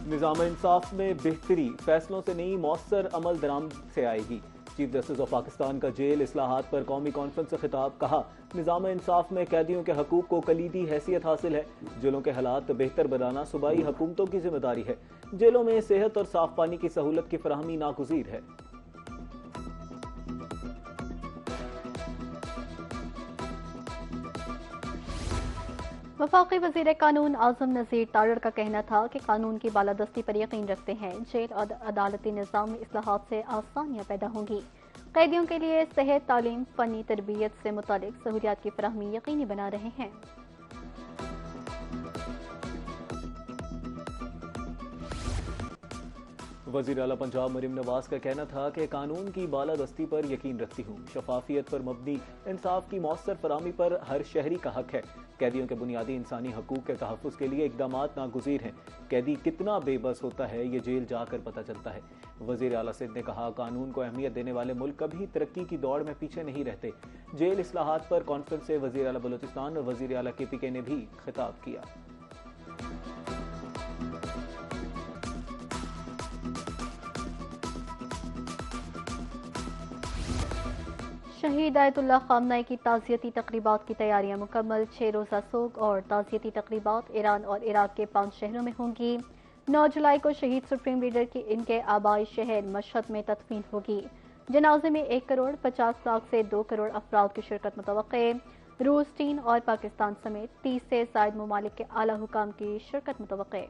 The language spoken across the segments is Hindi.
निज़ाम इंसाफ में बेहतरी, फैसलों से नहीं मौसर अमल दरामद से आएगी। चीफ जस्टिस ऑफ पाकिस्तान का जेल इस्लाहात पर कौमी कॉन्फ्रेंस से खिताब। कहा, निज़ाम इंसाफ में कैदियों के हकूक को कलीदी हैसियत हासिल है। जेलों के हालात बेहतर बनाना सूबाई हुकूमतों की जिम्मेदारी है। जेलों में सेहत और साफ पानी की सहूलत की फराहमी नागुज़ीर है। वफाकी वज़ीर कानून आज़म नज़ीर तारड़ का कहना था कि कानून की बालादस्ती पर यकीन रखते हैं। जेल और अदालती निज़ाम में इस्लाहात से आसानियाँ पैदा होंगी। कैदियों के लिए सेहत, तालीम, फ़नी तरबियत से मुतालिक सहूलियात की फराहमी यकीनी बना रहे हैं। वज़ीर आला पंजाब मरीम नवाज का कहना था कि कानून की बालादस्ती पर यकीन रखती हूँ। शफाफियत पर मबनी इंसाफ की मौसर फराहमी पर हर शहरी का हक है। कैदियों के बुनियादी इंसानी हकूक के तहफ़्फ़ुज़ के लिए इक़दाम नागुज़ीर हैं। कैदी कितना बेबस होता है ये जेल जाकर पता चलता है। वज़ीर आला सिंध ने कहा, कानून को अहमियत देने वाले मुल्क कभी तरक्की की दौड़ में पीछे नहीं रहते। जेल इस्लाहात पर कॉन्फ्रेंस से वज़ीर आला बलूचिस्तान और वज़ीर आला KPK ने भी खिताब किया। शहीद आयतुल्लाह खामनाई की ताज़ियती तकरीबात की तैयारियां मुकम्मल। 6 रोज़ा सोग और ताज़ियती तकरीबात ईरान और इराक के 5 शहरों में होंगी। 9 जुलाई को शहीद सुप्रीम लीडर की इनके आबाई शहर मशहद में तदफीन होगी। जनाजे में 1 करोड़ 50 लाख से 2 करोड़ अफराद की शिरकत मुतवक्के। रूस, चीन और पाकिस्तान समेत 30 से ज़ायद ममालिक के आला हुकाम की शिरकत मुतवक्के।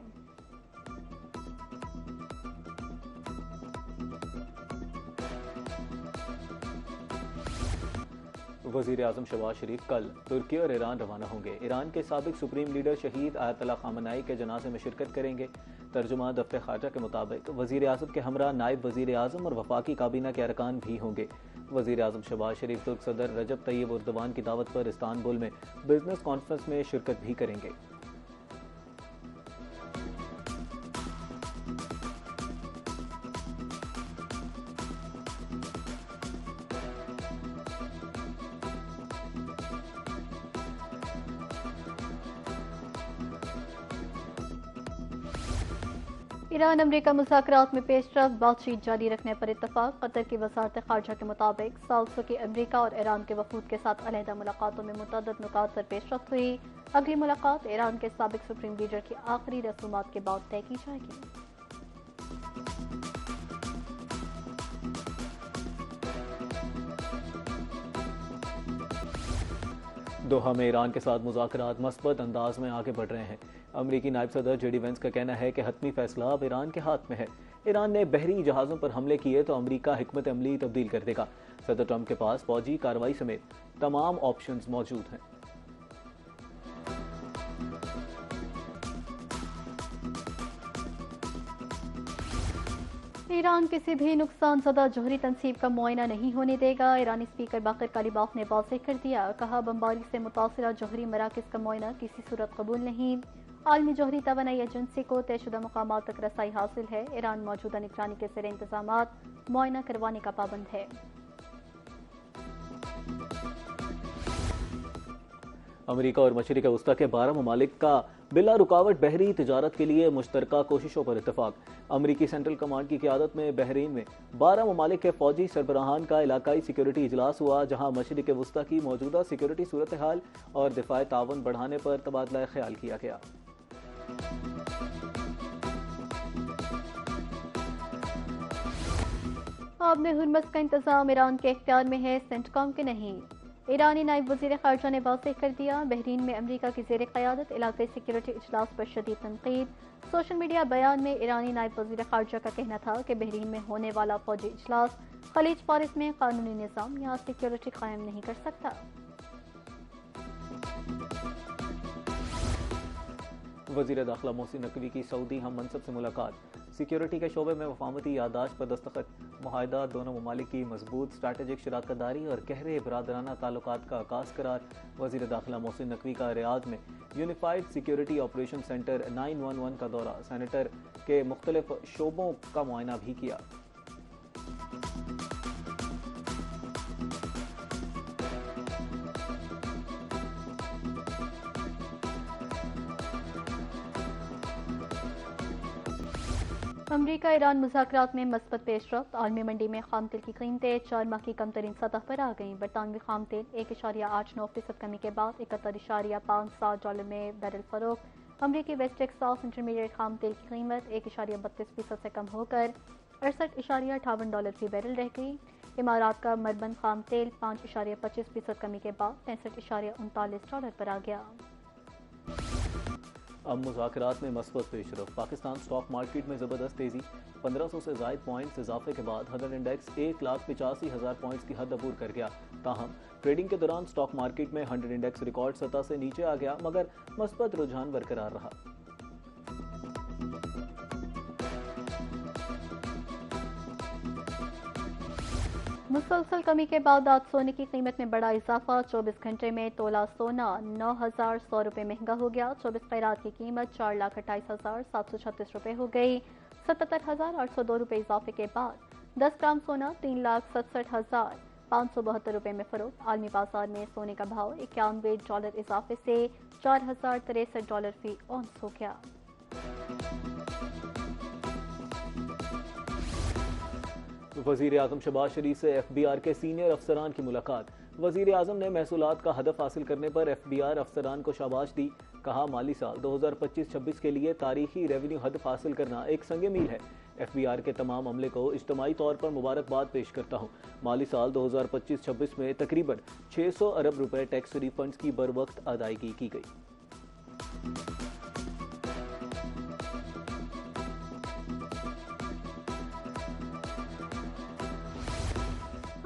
वज़ीर आज़म शहबाज शरीफ कल तुर्की और ईरान रवाना होंगे। ईरान के साबिक सुप्रीम लीडर शहीद आयतुल्लाह खामनाई के जनाजे में शिरकत करेंगे। तर्जुमा दफ्तर खारजा के मुताबिक वज़ीर आज़म के हमरा नायब वज़ीर आज़म और वफाकी काबीना के अरकान भी होंगे। वज़ीर आज़म शहबाज शरीफ तुर्क सदर रजब तैयब उर्दवान की दावत पर इस्तानबुल में बिजनेस कॉन्फ्रेंस में शिरकत भी करेंगे। ईरान अमरीका मुज़ाकरात में पेशरफ, बातचीत जारी रखने पर इत्तफाक। कतर की वज़ारत ख़ारजा के मुताबिक सालसों की अमरीका और ईरान के वफूद के साथ अलहदा मुलाकातों में मुतअद्दिद नुकात पर पेशरफ हुई। अगली मुलाकात ईरान के साबिक सुप्रीम लीडर की आखिरी रसूमात के बाद तय की जाएगी। दोहा में ईरान के साथ मुज़ाकरात मस्बत अंदाज में आगे बढ़ रहे हैं। अमरीकी नायब सदर JD वेंस का कहना है कि हतमी फैसला अब ईरान के हाथ में है। ईरान ने बहरी जहाज़ों पर हमले किए तो अमरीका हिकमत अमली तब्दील कर देगा। सदर ट्रंप के पास फौजी कार्रवाई समेत तमाम ऑप्शंस मौजूद हैं। ईरान किसी भी नुकसानज़दा जौहरी तनसीब का मुआयना नहीं होने देगा। ईरानी स्पीकर बाक़िर कालिबाफ ने वाज़ेह कर दिया। कहा, बमबारी से मुतासिरा जौहरी मराकज़ का मुआयना किसी सूरत कबूल नहीं। आलमी जौहरी तवानाई एजेंसी को तयशुदा मकामात तक रसाई हासिल है। ईरान मौजूदा निगरानी के ज़ेर इंतज़ामात मुआयना करवाने का पाबंद है। अमरीका और मशरिक़ वस्ता के 12 ममालिक का बिला रुकावट बहरी तिजारत के लिए मुश्तरका कोशिशों पर इत्तफाक। अमरीकी सेंट्रल कमांड की क़यादत में बहरीन में 12 ममालिक के फौजी सरबराहान का इलाकाई सिक्योरिटी इजलास हुआ, जहां मशरिक़ वस्ता की मौजूदा सिक्योरिटी सूरत हाल और दिफाई तावन बढ़ाने पर तबादला ख्याल किया गया। आबने हुर्मस का इंतजाम ईरान के इख्तियार में है, सेंटकॉम के नहीं। ईरानी नायब वज़ीर ख़ारजा ने वाज़ेह कर दिया। बहरीन में अमरीका की ज़ेर क़यादत इलाक़ाई सिक्योरिटी इजलास पर शदीद तनक़ीद। सोशल मीडिया बयान में ईरानी नायब वज़ीर ख़ारजा का कहना था कि बहरीन में होने वाला फौजी इजलास खलीज फारिस में कानूनी निज़ाम या सिक्योरिटी कायम नहीं कर सकता। वज़ीर दाखिला मोहसिन नकवी की सऊदी हम मनसब से मुलाकात। सिक्योरिटी के शोबे में वफामती यादाश्त पर दस्तखत। मुआहिदा दोनों ममालिक की मजबूत स्ट्रैटेजिक शराकतदारी और गहरे बरादराना ताल्लुकात का आगाज़ करार। वज़ीर दाखिला मोहसिन नकवी का रियाद में यूनिफाइड सिक्योरिटी ऑपरेशन सेंटर 911 का दौरा। सेनेटर के मुख्तलिफ शोबों का मुआयना भी किया। अमरीका ईरान मुज़ाकरात में मस्बत पेशरफ्त। आलमी मंडी में खाम तेल की कीमतें 4 माह की कम तरीन सतह पर आ गईं। बरतानवी खाम तेल 1.89% कमी के बाद $71.57 में बैरल फरोख्त। अमरीकी वेस्ट टेक्सास इंटरमीडिएट खाम तेल की कीमत 1.32% से कम होकर $68.58 फी बैरल रह गई। इमारात का मरबंद खाम तेल 5.25% कमी के बाद $65.39 पर आ गया। अब मुज़ाकरात में मस्बत पेशरफ। पाकिस्तान स्टॉक मार्केट में ज़बरदस्त तेज़ी। 1500 से ज़ायद पॉइंट्स इजाफे के बाद हदर इंडेक्स 1,85,000 पॉइंट्स की हद अबूर कर गया। ताहम ट्रेडिंग के दौरान स्टॉक मार्केट में 100 इंडेक्स रिकॉर्ड सतह से नीचे आ गया, मगर मस्बत रुझान बरकरार रहा। मुसलसल कमी के बाद आज सोने की कीमत में बड़ा इजाफा। 24 घंटे में तोला सोना 9,100 रुपये महंगा हो गया। 24 कैरात की कीमत 4,28,736 रुपये हो गई। 77,802 रुपये इजाफे के बाद 10 ग्राम सोना 3,67,572 रुपये में फरोख्त। आलमी बाजार में सोने का भाव $91 इजाफे से $4,063 फी औंस हो गया। वज़ीर आज़म शहबाज शरीफ से FBR के सीनियर अफसरान की मुलाकात। वज़ीर आज़म ने महसूलात का हदफ हासिल करने पर FBR अफसरान को शाबाश दी। कहा, माली साल 2025-26 के लिए तारीखी रेवेन्यू हदफ हासिल करना एक संगे मील है। FBR के तमाम अमले को इज्तमाई तौर पर मुबारकबाद पेश करता हूँ। माली साल 2025-26 में तकरीबन 600 अरब रुपए टैक्स रिफंड्स की बर वक्त अदायगी की गई।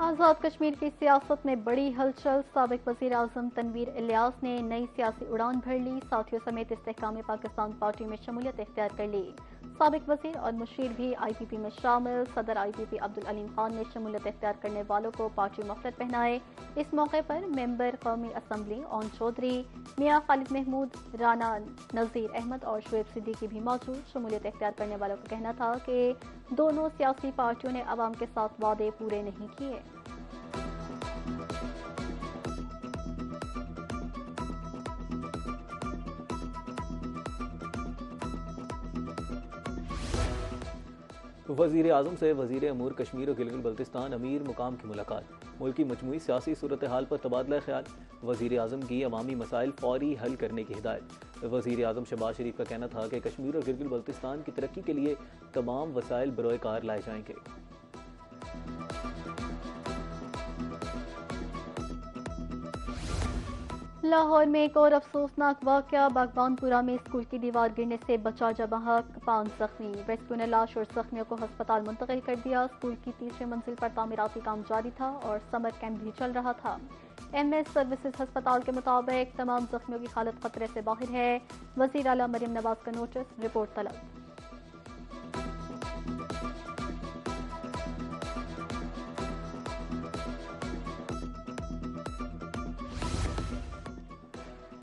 आज़ाद कश्मीर की सियासत में बड़ी हलचल। साबिक वज़ीर आज़म तनवीर इलियास ने नई सियासी उड़ान भर ली। साथियों समेत इस्तेहकाम पाकिस्तान पार्टी में शमूलियत इख्तियार कर ली। साबिक वज़ीर और मुशीर भी IPP में शामिल। सदर IPP अब्दुल अलीम खान ने शमूलियत इख्तियार करने वालों को पार्टी मुखलत पहनाए। इस मौके पर मेंबर कौमी असम्बली ओन चौधरी, मियाँ खालिद महमूद, राना नज़ीर अहमद और शुएब सिद्दीकी भी मौजूद। शमूलियत इख्तियार करने वालों का कहना था कि दोनों सियासी पार्टियों ने अवाम के साथ वादे पूरे नहीं किए। वज़ीर आज़म से वज़ीर अमूर कश्मीर और गिलगित बल्तिस्तान अमीर मुकाम की मुलाकात। मुल्क की मजमूई सियासी सूरत हाल पर तबादला ख्याल। वज़ीर आज़म की अवामी मसाइल फौरी हल करने की हिदायत। वज़ीर आज़म शहबाज शरीफ का कहना था कि कश्मीर और गिलगित बल्तिस्तान की तरक्की के लिए तमाम वसाइल बरोए कार लाए जाएंगे। लाहौर में एक और अफसोसनाक वाकया। बागबानपुरा में स्कूल की दीवार गिरने से बचा जबहक, 5 जख्मी। रेस्क्यू ने लाश और जख्मियों को अस्पताल मुंतकिल कर दिया। स्कूल की 3री मंजिल पर तामीराती काम जारी था और समर कैंप भी चल रहा था। MS सर्विसेज अस्पताल के मुताबिक तमाम जख्मियों की हालत खतरे से बाहर है। वज़ीर आला मरियम नवाज का नोटिस, रिपोर्ट तलब।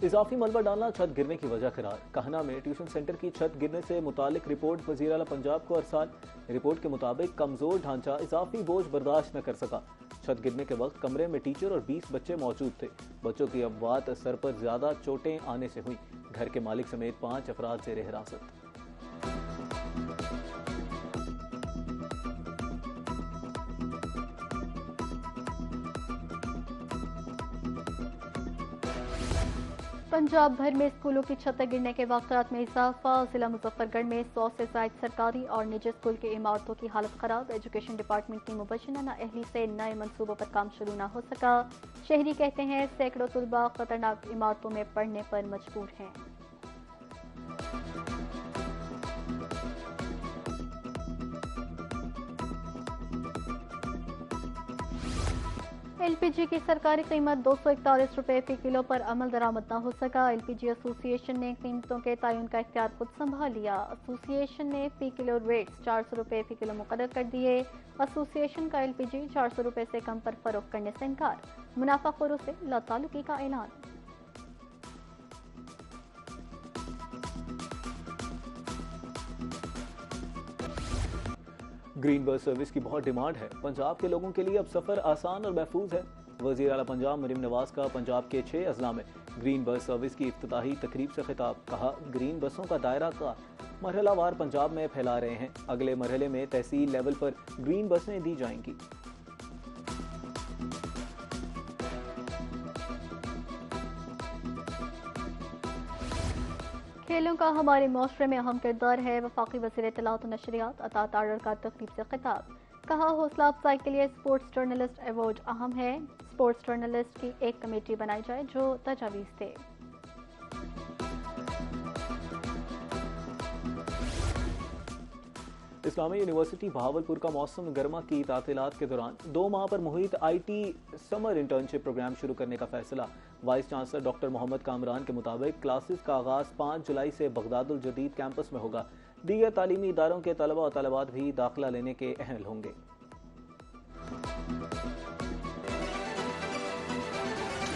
इजाफी मलबा डालना छत गिरने की वजह करार। कहना में ट्यूशन सेंटर की छत गिरने से मुतालिक रिपोर्ट वज़ीर आला पंजाब को अरसाल। रिपोर्ट के मुताबिक कमजोर ढांचा इजाफी बोझ बर्दाश्त न कर सका। छत गिरने के वक्त कमरे में टीचर और 20 बच्चे मौजूद थे। बच्चों की अमवात सर पर ज्यादा चोटें आने से हुई। घर के मालिक समेत 5 अफराद ज़ेरे हिरासत। पंजाब भर में स्कूलों की छतें गिरने के वाक़यात में इजाफा। जिला मुजफ्फरगढ़ में 100 से ज़ायद सरकारी और निजी स्कूल की इमारतों की हालत खराब। एजुकेशन डिपार्टमेंट की मुबैना नाअहली से नए मनसूबों पर काम शुरू न हो सका। शहरी कहते हैं सैकड़ों तुलबा खतरनाक इमारतों में पढ़ने पर मजबूर हैं। LPG की सरकारी कीमत 241 रुपये फी किलो पर अमल दरामद न हो सका। LPG एसोसिएशन ने कीमतों के तयन का इख्तियार खुद संभाल लिया। एसोसिएशन ने फी किलो रेट्स 400 रुपये फी किलो मुकर्रर कर दिए। एसोसिएशन का LPG 400 रुपये से कम पर फरोख्त करने से इनकार। मुनाफाखोरों से लातालुकी का ऐलान। ग्रीन बस सर्विस की बहुत डिमांड है। पंजाब के लोगों के लिए अब सफर आसान और महफूज है। वज़ीर आला पंजाब मरियम नवाज का पंजाब के 6 अजला में ग्रीन बस सर्विस की इफ्तिताही तकरीब से खिताब, कहा ग्रीन बसों का दायरा का मरहलावार पंजाब में फैला रहे हैं। अगले मरहले में तहसील लेवल पर ग्रीन बसें दी जाएंगी। खेलों का हमारे माशरे में अहम किरदार है। वफाकी वज़ीर इत्तलात और नशरियात अता तारड़ का तकरीब से खिताब, कहा हौसला अफजाई के लिए स्पोर्ट्स जर्नलिस्ट अवार्ड अहम है। स्पोर्ट्स जर्नलिस्ट की एक कमेटी बनाई जाए जो तजावीज़ दे। इस्लामी यूनिवर्सिटी बहावलपुर का मौसम गर्मा की तातीलात के दौरान 2 माह पर मुहित IT समर इंटर्नशिप प्रोग्राम शुरू करने का फैसला। Vice chancellor doctor Mohammad Kamran के मुताबिक क्लासेस का आगाज 5 जुलाई से बगदादुल जदीद कैंपस में होगा। दीगर तालीमी इदारों के तलबा और तलबात भी दाखिला लेने के अहल होंगे।